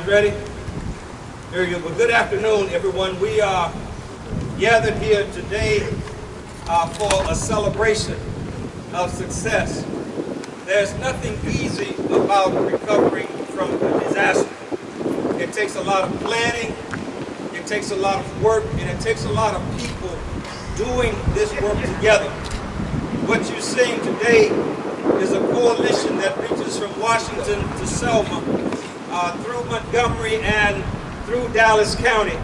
ready? Very good. Well, good afternoon, everyone. We are gathered here today for a celebration of success. There's nothing easy about recovering from a disaster. It takes a lot of planning, it takes a lot of work, and it takes a lot of people doing this work together. What you're seeing today is a coalition that reaches from Washington to Selma, through Montgomery and through Dallas County,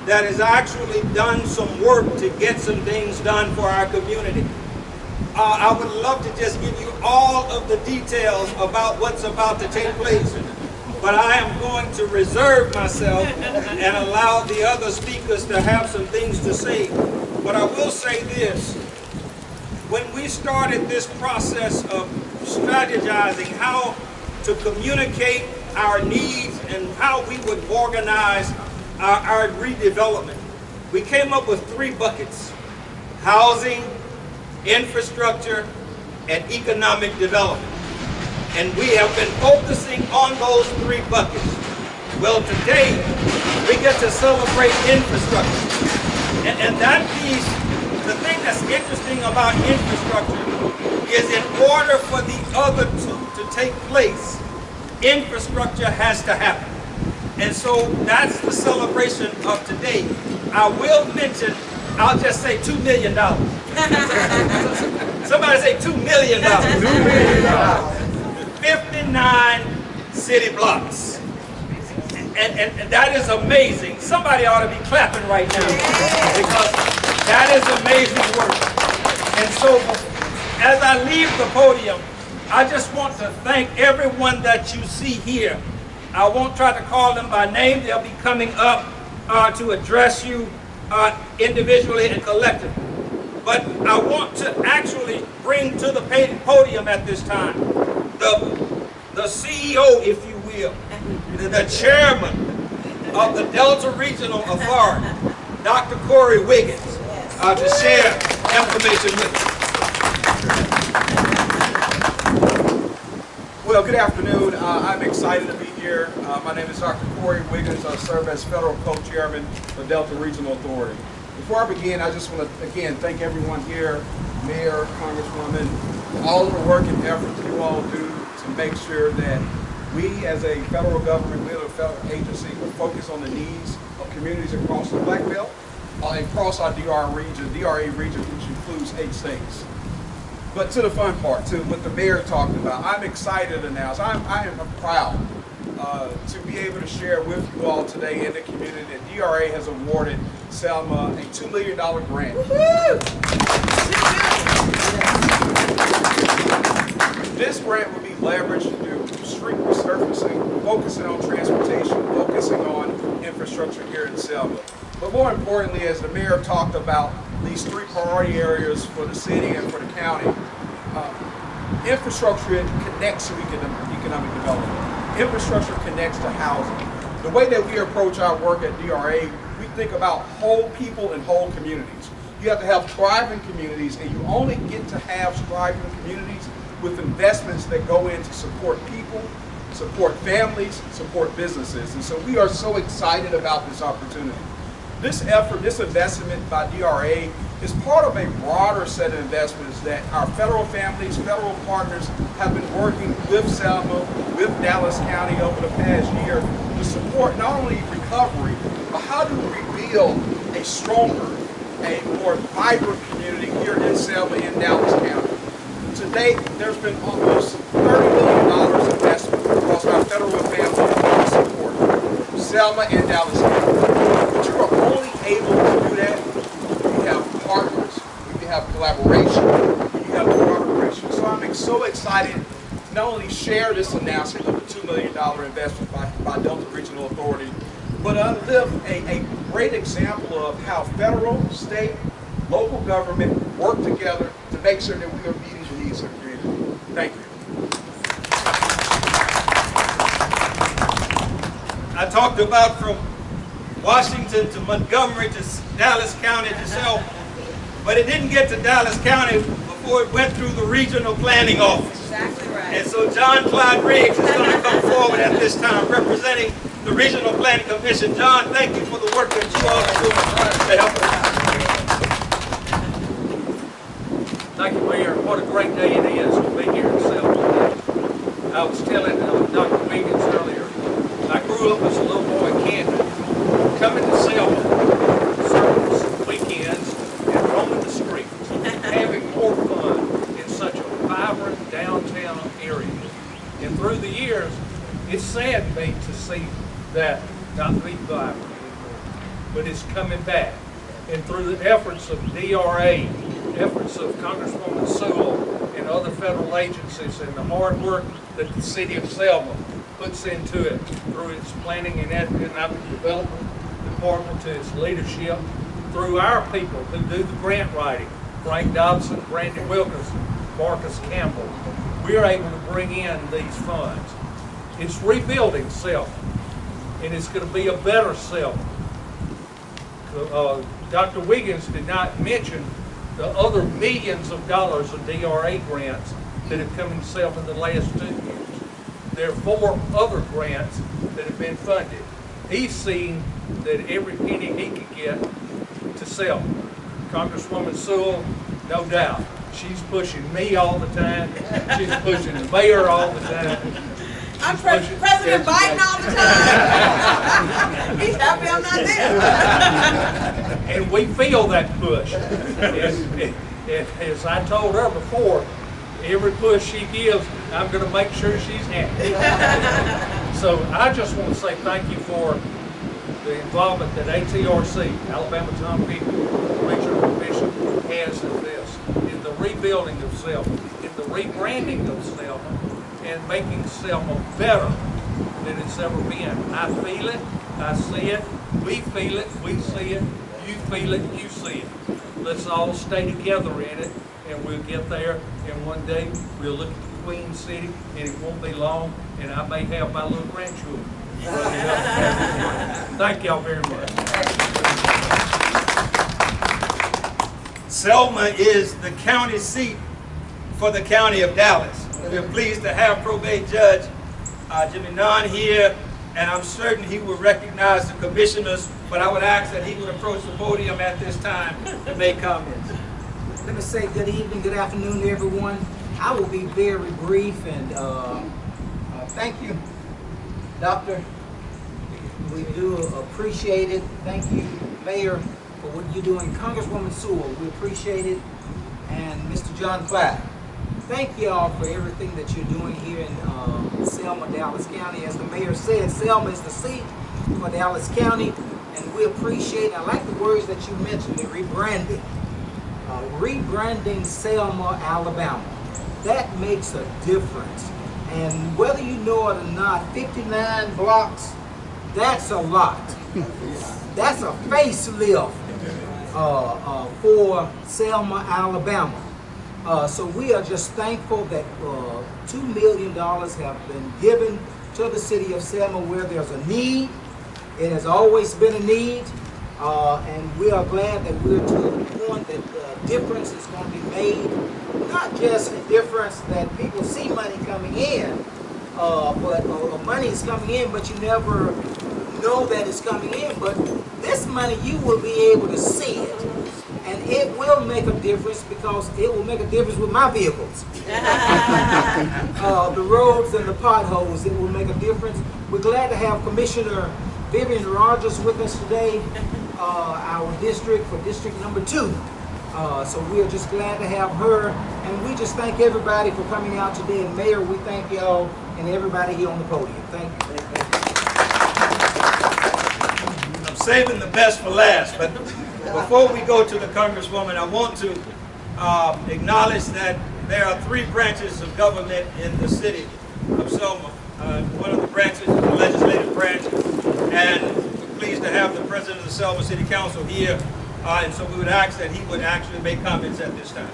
that has actually done some work to get some things done for our community. I would love to just give you all of the details about what's about to take place, but I am going to reserve myself and allow the other speakers to have some things to say. But I will say this: when we started this process of strategizing how to communicate our needs and how we would organize our redevelopment, we came up with 3 buckets: housing, infrastructure, and economic development. And we have been focusing on those 3 buckets. Well, today we get to celebrate infrastructure. And that piece, the thing that's interesting about infrastructure is in order for the other 2 to take place, infrastructure has to happen. And so that's the celebration of today. I will mention, I'll just say $2 million. Somebody say $2 million. $2 million. 59 city blocks. And that is amazing. Somebody ought to be clapping right now, because that is amazing work. And so as I leave the podium, I just want to thank everyone that you see here. I won't try to call them by name. They'll be coming up to address you individually and collectively. But I want to actually bring to the podium at this time the CEO, if you will, the chairman of the Delta Regional Authority, Dr. Corey Wiggins, to share information with us. Well, good afternoon. I'm excited to be here. My name is Dr. Corey Wiggins. I serve as federal co-chairman for Delta Regional Authority. Before I begin, I just want to again thank everyone here, Mayor, Congresswoman, all of the work and effort you all do to make sure that we as a federal government, we as a federal agency, will focus on the needs of communities across the Black Belt, across our DRA region, which includes 8 states. But to the fun part, to what the mayor talked about, I'm excited to announce, I am proud to be able to share with you all today in the community that DRA has awarded Selma a $2 million grant. This grant will be leveraged to do street resurfacing, focusing on transportation, focusing on infrastructure here in Selma. But more importantly, as the mayor talked about these 3 priority areas for the city and for the county, infrastructure connects to economic development. Infrastructure connects to housing. The way that we approach our work at DRA, we think about whole people and whole communities. You have to have thriving communities, and you only get to have thriving communities with investments that go in to support people, support families, support businesses. And so we are so excited about this opportunity. This effort, this investment by DRA is part of a broader set of investments that our federal families, federal partners have been working with Selma, with Dallas County over the past year to support not only recovery, but how do we build a stronger, a more vibrant community here in Selma and Dallas County. To date, there's been almost $30 million investment across our federal and family support Selma and Dallas County. But you are only able to do that when you have partners, when you have collaboration, when you have cooperation. So I'm so excited to not only share this announcement of the $2 million investment by Delta Regional Authority, but live a great example of how federal, state, local government work together to make sure that we are meeting the needs of the community. Thank you. I talked about from Washington to Montgomery to Dallas County to Selma, but it didn't get to Dallas County before it went through the regional planning office. Exactly right. And so John Clyde Riggs is going to come forward at this time representing the Regional Planning Commission. John, thank you for the work that you all are doing to help us. Thank you, Mayor. What a great day it is to be here in Selma today. I was telling Dr. Wiggins earlier, I grew up as a little boy in Canton, coming to Selma, certain weekends, and roaming the streets, having more fun in such a vibrant downtown area. And through the years, it's saddened me to see that not be vibrant anymore, but it's coming back. And through the efforts of DRA, efforts of Congresswoman Sewell and other federal agencies, and the hard work that the city of Selma puts into it through its planning and economic development department, to its leadership, through our people who do the grant writing, Frank Dobson, Brandon Wilkinson, Marcus Campbell, we are able to bring in these funds. It's rebuilding Selma, and it's going to be a better Selma. Dr. Wiggins did not mention the other millions of dollars of DRA grants that have come in Selma in the last 2 years. There are 4 other grants that have been funded. He's seen that every penny he could get to Selma. Congresswoman Sewell, no doubt, she's pushing me all the time. She's pushing the mayor all the time. I'm President Biden all the time. He's happy I'm not there. And we feel that push. And as I told her before, every push she gives, I'm going to make sure she's happy. So I just want to say thank you for the involvement that ATRC, Alabama Tom People Regional Commission, has in this, in the rebuilding of Selma, in the rebranding of Selma, and making Selma better than it's ever been. I feel it, I see it, we feel it, we see it, you feel it, you see it. Let's all stay together in it, and we'll get there, and one day we'll look at the Queen City, and it won't be long, and I may have my little grandchildren. Thank y'all very much. Selma is the county seat for the county of Dallas. We're pleased to have probate judge Jimmy Nunn here, and I'm certain he will recognize the commissioners, but I would ask that he would approach the podium at this time to make comments. Let me say good evening, good afternoon to everyone. I will be very brief, and thank you, Doctor. We do appreciate it. Thank you, Mayor, for what you're doing. Congresswoman Sewell, we appreciate it. And Mr. John Clyde, thank y'all for everything that you're doing here in Selma, Dallas County. As the mayor said, Selma is the seat for Dallas County, and we appreciate, I like the words that you mentioned, the rebranding. Rebranding Selma, Alabama. That makes a difference. And whether you know it or not, 59 blocks, that's a lot. That's a facelift for Selma, Alabama. So we are just thankful that $2 million have been given to the city of Selma where there's a need. It has always been a need. And we are glad that we're to the point that the difference is going to be made. Not just a difference that people see money coming in, but money is coming in, but you never know that it's coming in. But this money, you will be able to see it. And it will make a difference, because it will make a difference with my vehicles. The roads and the potholes, it will make a difference. We're glad to have Commissioner Vivian Rogers with us today, our district for District Number 2. So we are just glad to have her, and we just thank everybody for coming out today. And Mayor, we thank y'all and everybody here on the podium. Thank you. I'm saving the best for last, but before we go to the Congresswoman, I want to acknowledge that there are 3 branches of government in the city of Selma. One of the branches is the legislative branch, and we're pleased to have the president of the Selma City Council here, and so we would ask that he would actually make comments at this time.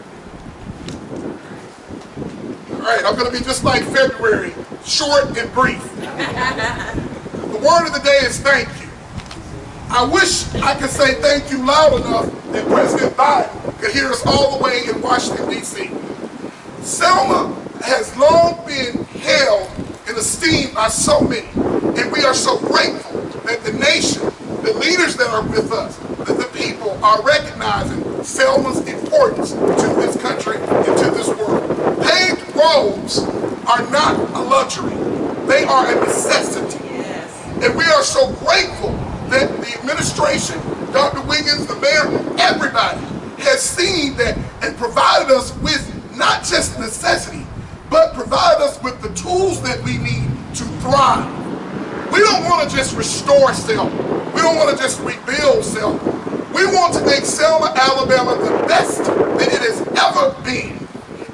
All right, I'm going to be just like February, short and brief. The word of the day is thank you. I wish I could say thank you loud enough that President Biden could hear us all the way in Washington, D.C. Selma has long been held in esteem by so many. And we are so grateful that the nation, the leaders that are with us, that the people are recognizing Selma's importance to this country and to this world. Paved roads are not a luxury. They are a necessity. Yes. And we are so grateful that the administration, Dr. Wiggins, the mayor, everybody has seen that and provided us with not just necessity, but provide us with the tools that we need to thrive. We don't want to just restore Selma. We don't want to just rebuild Selma. We want to make Selma, Alabama the best that it has ever been.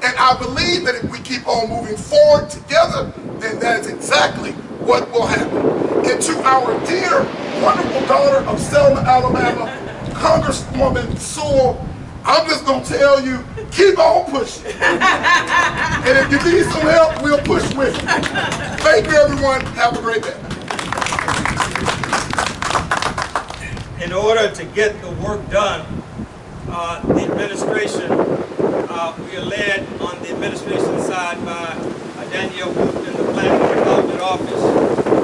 And I believe that if we keep on moving forward together, then that is exactly what will happen. And to our dear, wonderful daughter of Selma, Alabama, Congresswoman Sewell, I'm just going to tell you, keep on pushing. And if you need some help, we'll push with you. Thank you, everyone. Have a great day. In order to get the work done, the administration, we are led on the administration side by Danielle Booth in the Planning and Development Office.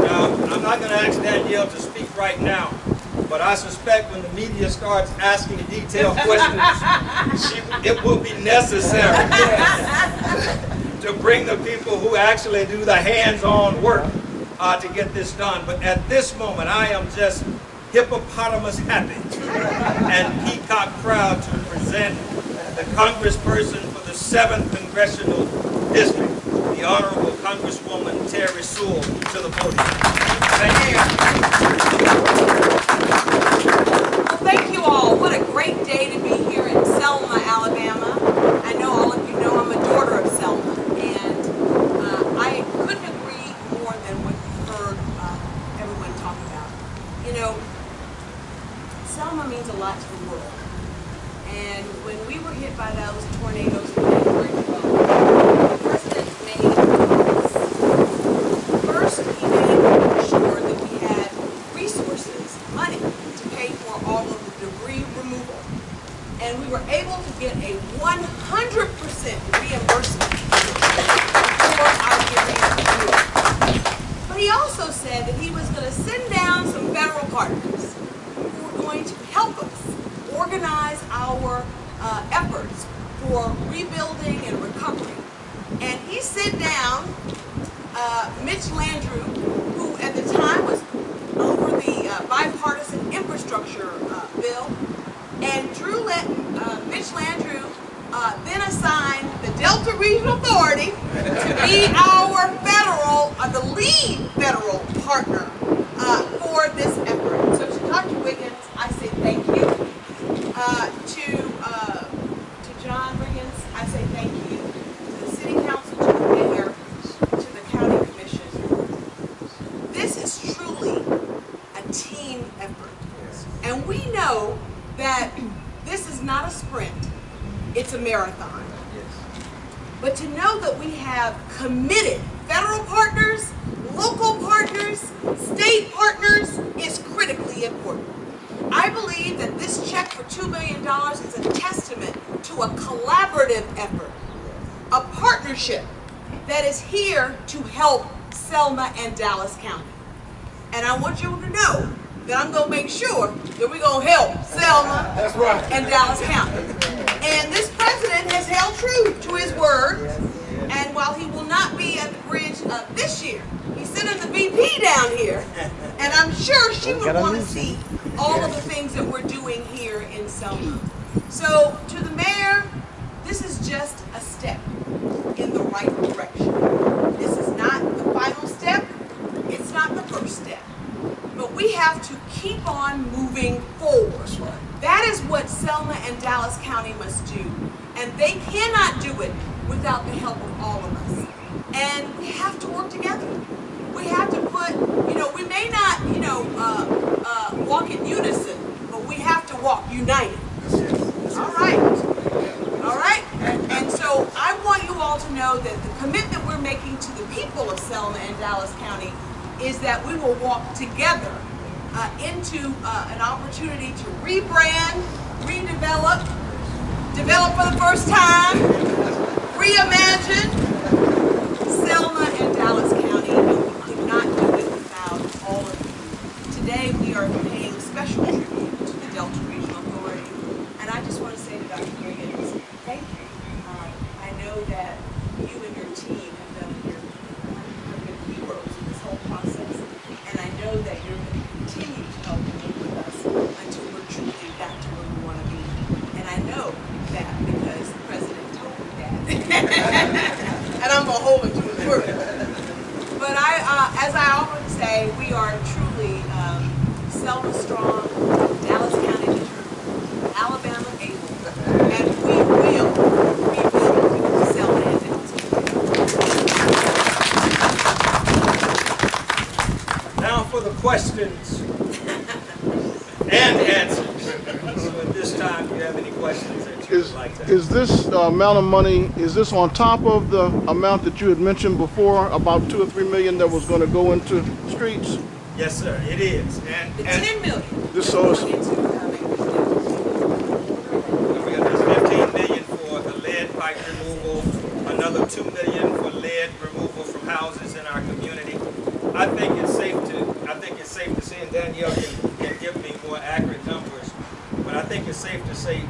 Now, I'm not going to ask Danielle to speak right now, but I suspect when the media starts asking detailed questions, it will be necessary to bring the people who actually do the hands-on work to get this done. But at this moment, I am just hippopotamus happy and peacock proud to present the congressperson for the 7th Congressional District, the Honorable Congresswoman Terry Sewell, to the podium. Thank you. Well, thank you all. What a great day to be here in Selma, Alabama. I know all of you know I'm a daughter of Selma, and I couldn't agree more than what you've heard everyone talk about. You know, Selma means a lot to the world. And when we were hit by those tornadoes in January 12th, the President made first, he made sure that we had resources, money, to pay for all of the debris removal. And we were able to get a 100% reimbursement for our debris removal. But he also said that he was going to send down some federal partners who were going to help us organize our efforts for rebuilding and recovery. And he sent down Mitch Landrieu, who at the time was over the bipartisan infrastructure bill, and Mitch Landrieu then assigned the Delta Regional Authority to be our the lead federal partner for this effort. So to Dr. Wiggins, I say thank you. To John Wiggins, I say thank you. To the City Council, to the Mayor, to the County Commission. This is truly a team effort. And we know that this is not a sprint, it's a marathon. But to know that we have committed federal partners, local partners, state partners is critically important. I believe that this check for $2 million is a testament to a collaborative effort, a partnership that is here to help Selma and Dallas County. And I want you to know that I'm going to make sure that we're going to help Selma and Dallas County. And this president has held true to his word. And while he will not be at the bridge this year, he's sending the VP down here. And I'm sure she would want to see all of the things that we're doing here in Selma. So to the mayor, this is just a step in the right direction. This is not the final step. It's not the first step. But we have to keep on moving forward. That is what Selma and Dallas County must do. And they cannot do it without the help of all of us. And we have to work together. We have to put, we may not, walk in unison, but we have to walk united. All right. All right. And so I want you all to know that the commitment we're making to the people of Selma and Dallas County is that we will walk together into an opportunity to rebrand, redevelop, develop for the first time, reimagine, Selma and Dallas County, we could not do it without all of you. Today we are paying special tribute to the Delta Regional Authority, and I just want to say to Dr. Wiggins, thank you. I know that you and your team have been heroes in this whole process, and I know that you're going to continue to help and work with us until we're truly back to where we want to be. And I know that because the president told me that. And I'm going to hold him to his word. But as I always say, we are truly Selma strong, Dallas County determined, Alabama able, and we will rebuild Selma and Dallas County. Now for the questions and answers. So at this time, do you have any questions that you would like to ask? Is this amount of money, is this on top of the amount that you had mentioned before, about 2 or 3 million that was going to go into streets? Yes, sir, it is. The 10 million. This so is, We got this 15 million for the lead pipe removal, another 2 million for lead removal from houses in our community. I think it's safe to say, and Danielle can give me more accurate numbers, but I think it's safe to say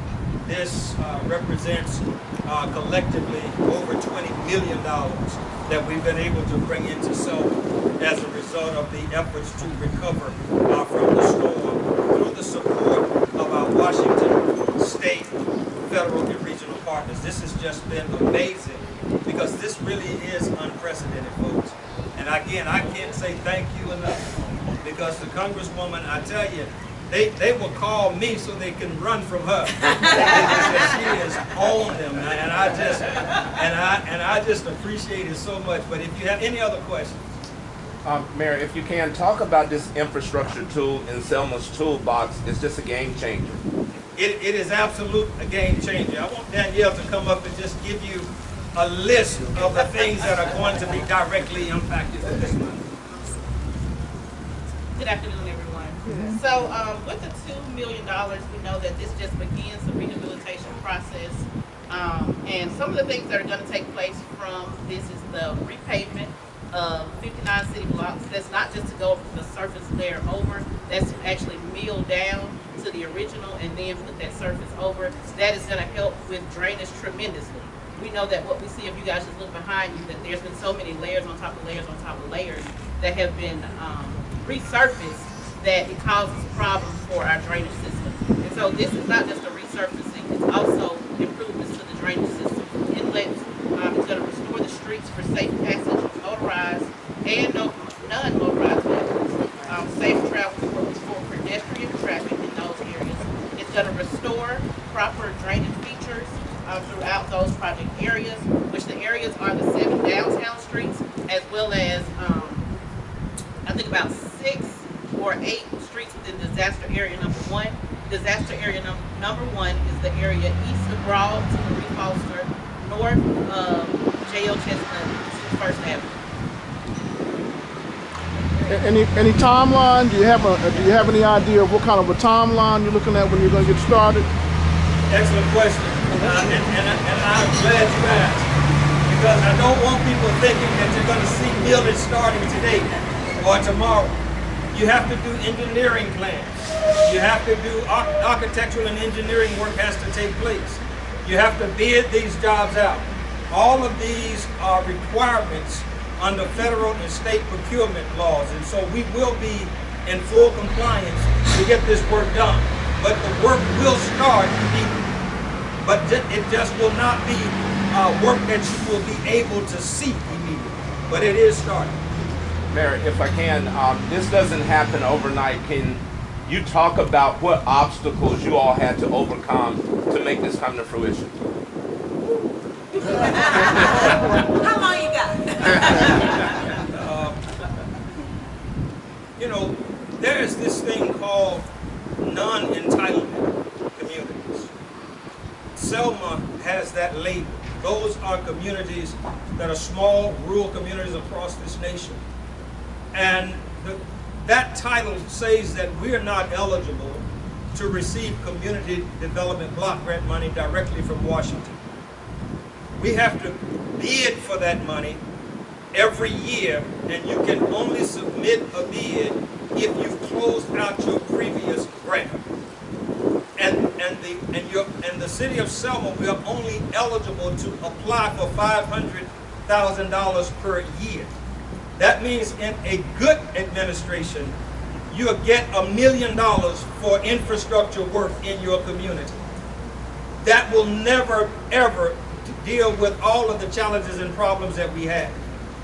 this represents collectively over $20 million that we've been able to bring into Selma as a result of the efforts to recover from the storm through the support of our Washington state, federal, and regional partners. This has just been amazing because this really is unprecedented, folks. And again, I can't say thank you enough because the Congresswoman, I tell you, they will call me so they can run from her. She has owned them, and I just appreciate it so much. But if you have any other questions. Mayor, if you can, talk about this infrastructure tool in Selma's toolbox. It's just a game changer. It is absolute a game changer. I want Danielle to come up and just give you a list of the things that are going to be directly impacted with this money. Good afternoon, everyone. So with the $2 million, we know that this just begins the rehabilitation process. And some of the things that are going to take place from this is the repavement of 59 city blocks. That's not just to go the surface layer over, that's to actually mill down to the original and then put that surface over. That is going to help with drainage tremendously. We know that what we see, if you guys just look behind you, that there's been so many layers on top of layers on top of layers that have been resurfaced that it causes problems for our drainage system. And so this is not just a resurfacing, it's also improvements to the drainage system. Inlets, it's going to restore the streets for safe passage of motorized and non-motorized vehicles, safe travel for pedestrian traffic in those areas. It's going to restore proper drainage features throughout those project areas, which the areas are the 7 downtown streets, as well as I think about 6 or 8 streets within disaster area number 1. Disaster area number 1 is the area east of Broad to Marie Foster, north of J.O. Chestnut to First Avenue. any timeline? Do you have any idea of what kind of a timeline you're looking at when you're going to get started? Excellent question, and I'm glad you asked, because I don't want people thinking that you're going to see millage starting today or tomorrow. You have to do engineering plans. You have to do architectural and engineering work has to take place. You have to bid these jobs out. All of these are requirements under federal and state procurement laws, and so we will be in full compliance to get this work done. But the work will start immediately. But it just will not be work that you will be able to see immediately. But it is starting. Mayor, if I can, this doesn't happen overnight. Can you talk about what obstacles you all had to overcome to make this come to fruition? How long you got? You know, there is this thing called non-entitlement communities. Selma has that label. Those are communities that are small, rural communities across this nation. And that title says that we're not eligible to receive community development block grant money directly from Washington. We have to bid for that money every year, and you can only submit a bid if you've closed out your previous grant. And the city of Selma, we are only eligible to apply for $500,000 per year. That means in a good administration, you'll get $1 million for infrastructure work in your community. That will never, ever deal with all of the challenges and problems that we have.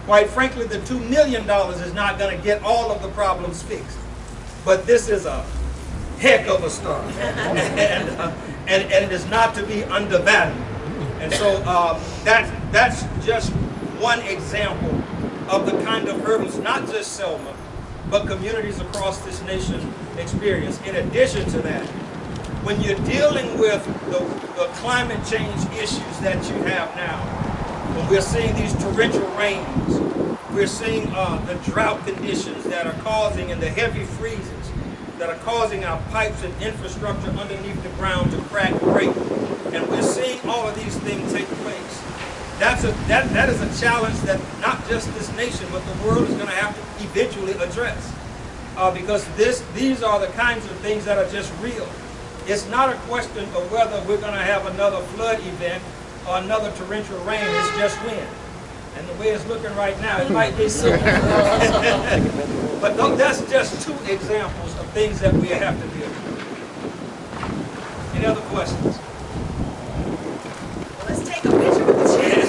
Quite frankly, the $2 million is not going to get all of the problems fixed. But this is a heck of a start. And it is not to be undervalued. And so that's just one example of the kind of hurdles, not just Selma, but communities across this nation experience. In addition to that, when you're dealing with the climate change issues that you have now, when we're seeing these torrential rains, we're seeing the drought conditions that are causing, and the heavy freezes that are causing our pipes and infrastructure underneath the ground to crack and break. And we're seeing all of these things take place. That is a challenge that not just this nation, but the world is going to have to eventually address. Because these are the kinds of things that are just real. It's not a question of whether we're going to have another flood event or another torrential rain. It's just when. And the way it's looking right now, it might be soon. But that's just two examples of things that we have to deal with. Any other questions? Let's take a picture with the chair.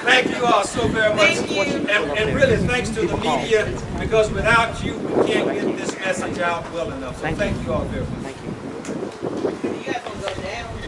Thank you all so very much. Thank you. And really thanks to the media, because without you, we can't get this message out well enough. So thank you all very much.